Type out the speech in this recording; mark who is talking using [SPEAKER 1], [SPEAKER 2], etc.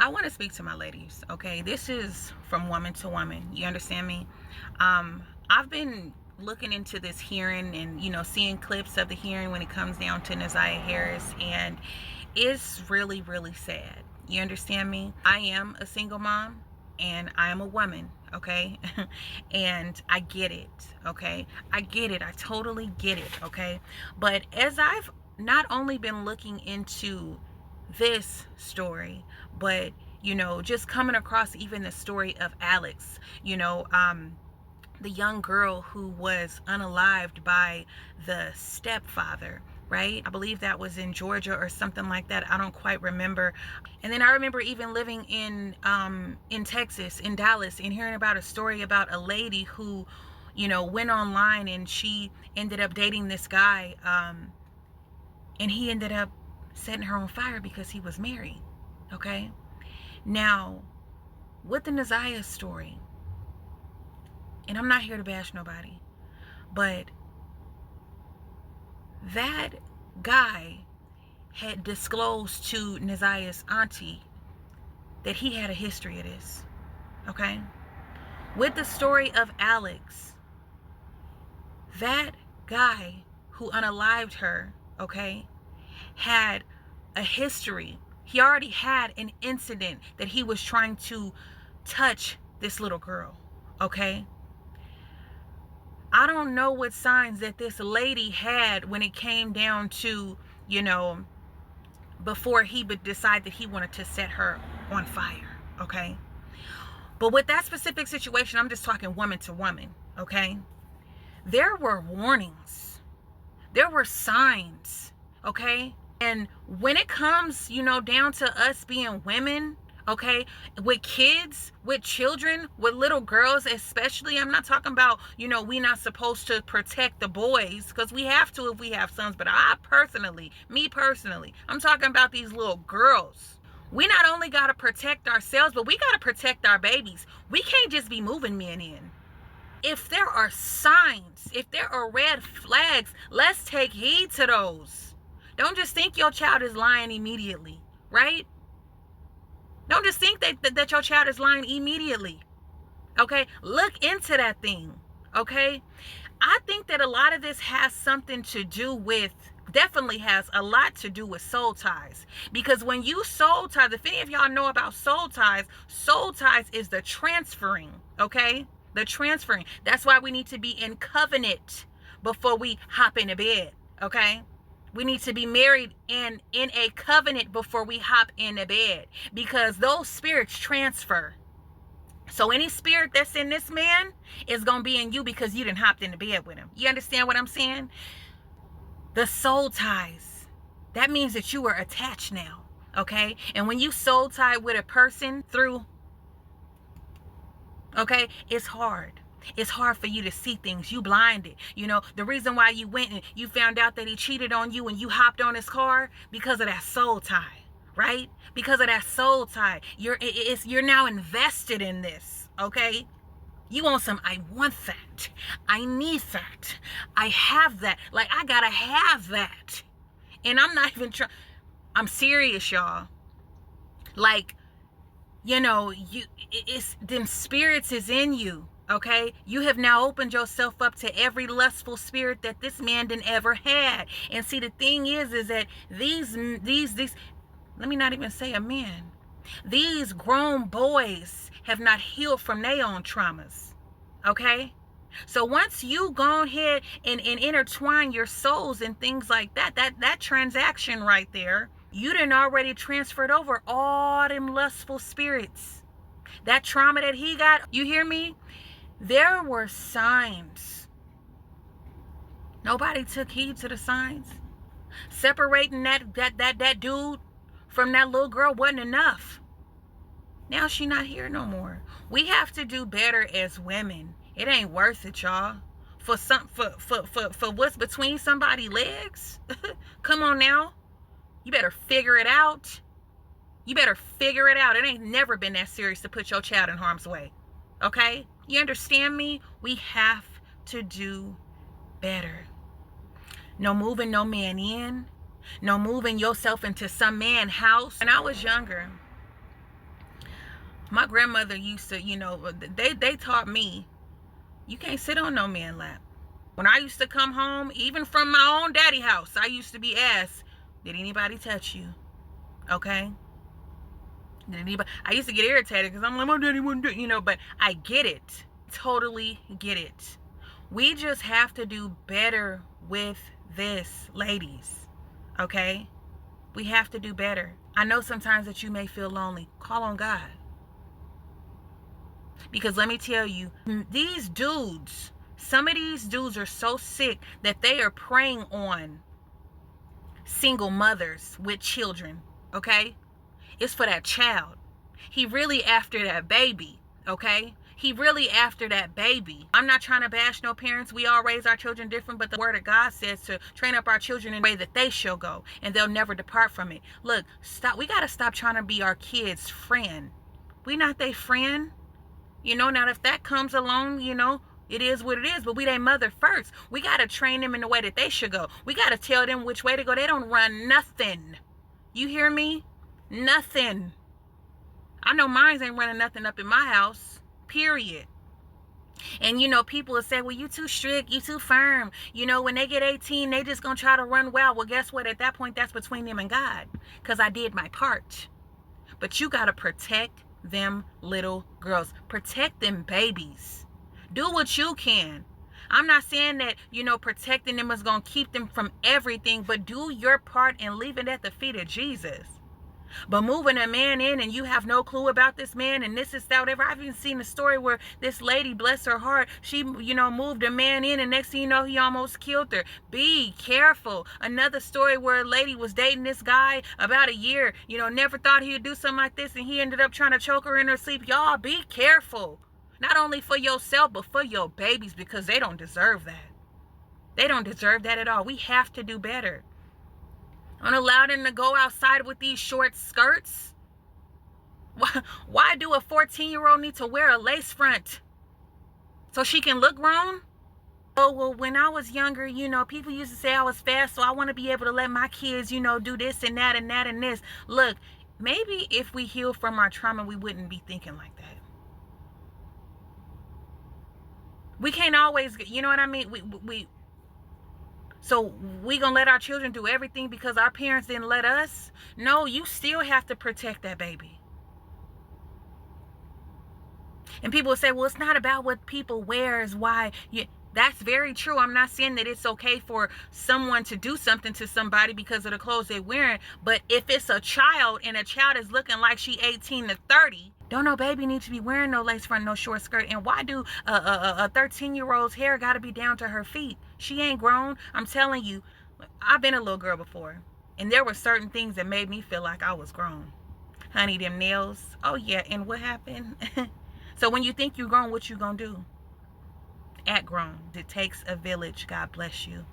[SPEAKER 1] I want to speak to my ladies, okay? This is from woman to woman. You understand me? I've been looking into this hearing and, seeing clips of the hearing when it comes down to Naziah Harris, and it's really, really sad. You understand me? I am a single mom and I am a woman, okay? And I get it, okay? I get it. I totally get it, okay? But as I've not only been looking into this story, but just coming across even the story of Alex, the young girl who was unalived by the stepfather, right? I believe that was in Georgia or something like that. I don't quite remember. And then I remember even living in Texas, in Dallas, and hearing about a story about a lady who went online and she ended up dating this guy, and he ended up setting her on fire because he was married. Okay, now with the Naziah story, and I'm not here to bash nobody, but that guy had disclosed to Naziah's auntie that he had a history of this. Okay, with the story of Alex, that guy who unalived her, okay, had a history. He already had an incident that he was trying to touch this little girl, okay? I don't know what signs that this lady had when it came down to, before he would decide that he wanted to set her on fire, okay? But with that specific situation, I'm just talking woman to woman, okay? There were warnings. There were signs, okay? And when it comes, down to us being women, okay, with kids, with children, with little girls especially, I'm not talking about, we not supposed to protect the boys, because we have to if we have sons, but me personally, I'm talking about these little girls. We not only got to protect ourselves, but we got to protect our babies. We can't just be moving men in. If there are signs, if there are red flags, let's take heed to those. Don't just think your child is lying immediately, right? Don't just think that your child is lying immediately, okay? Look into that thing, okay? I think that a lot of this has something to do with, definitely has a lot to do with soul ties. Because when you soul ties, if any of y'all know about soul ties is the transferring, okay? The transferring. That's why we need to be in covenant before we hop into bed, okay? We need to be married and in a covenant before we hop into bed, because those spirits transfer. So any spirit that's in this man is going to be in you because you done hopped into bed with him. You understand what I'm saying? The soul ties. That means that you are attached now, okay? And when you soul tie with a person through, okay, it's hard. It's hard for you to see things. You blinded. The reason why you went and you found out that he cheated on you and you hopped on his car, because of that soul tie, right? Because of that soul tie. You're now invested in this, okay? You want some, I want that. I need that. I have that. Like, I gotta have that. And I'm not even trying. I'm serious, y'all. Like, it's them spirits is in you. Okay, you have now opened yourself up to every lustful spirit that this man didn't ever had. And see, the thing is that these, let me not even say a man. These grown boys have not healed from their own traumas. Okay, so once you go ahead and intertwine your souls and things like that transaction right there, you done already transferred over all them lustful spirits. That trauma that he got, you hear me? There were signs. Nobody took heed to the signs. Separating that dude from that little girl wasn't enough. Now she not here no more. We have to do better as women. It ain't worth it, y'all. For what's between somebody's legs? Come on now. You better figure it out. You better figure it out. It ain't never been that serious to put your child in harm's way. Okay? You understand me? We have to do better. No moving no man in. No moving yourself into some man's house. When I was younger, My grandmother used to, they taught me, you can't sit on no man's lap. When I used to come home, even from my own daddy house, I used to be asked, did anybody touch you? Okay? Did anybody? I used to get irritated because I'm like, my daddy wouldn't do, but I get it. Totally get it. We just have to do better with this, ladies. Okay? We have to do better. I know sometimes that you may feel lonely. Call on God. Because let me tell you, these dudes, some of these dudes are so sick that they are preying on single mothers with children, okay? It's for that child. He really after that baby, okay? He really after that baby. I'm not trying to bash no parents. We all raise our children different, but the word of God says to train up our children in the way that they shall go, and they'll never depart from it. Look, stop. We got to stop trying to be our kids' friend. We not their friend. Now if that comes along, it is what it is, but we their mother first. We got to train them in the way that they should go. We got to tell them which way to go. They don't run nothing. You hear me? Nothing. I know mine ain't running nothing up in my house, period. And, people will say, well, you too strict, you too firm. When they get 18, they just going to try to run wild. Well, guess what? At that point, that's between them and God, because I did my part. But you got to protect them little girls. Protect them babies. Do what you can. I'm not saying that, protecting them is going to keep them from everything, but do your part and leave it at the feet of Jesus. But moving a man in and you have no clue about this man and this is that, whatever. I've even seen a story where this lady, bless her heart, she, moved a man in and next thing you know, he almost killed her. Be careful. Another story where a lady was dating this guy about a year, never thought he would do something like this and he ended up trying to choke her in her sleep. Y'all be careful. Not only for yourself, but for your babies, because they don't deserve that. They don't deserve that at all. We have to do better. Don't allow them to go outside with these short skirts. Why do a 14-year-old need to wear a lace front? So she can look grown? Oh, well, when I was younger, people used to say I was fast, so I want to be able to let my kids, do this and that and that and this. Look, maybe if we heal from our trauma, we wouldn't be thinking like that. We can't always, you know what I mean? So we gonna let our children do everything because our parents didn't let us? No, you still have to protect that baby. And people will say, well, it's not about what people wear, is why. That's very true. I'm not saying that it's okay for someone to do something to somebody because of the clothes they're wearing. But if it's a child and a child is looking like she 18 to 30, don't no baby need to be wearing no lace front, no short skirt. And why do a 13-year-old's hair got to be down to her feet? She ain't grown. I'm telling you, I've been a little girl before. And there were certain things that made me feel like I was grown. Honey, them nails. Oh, yeah. And what happened? So when you think you're grown, what you gonna do? Act grown. It takes a village. God bless you.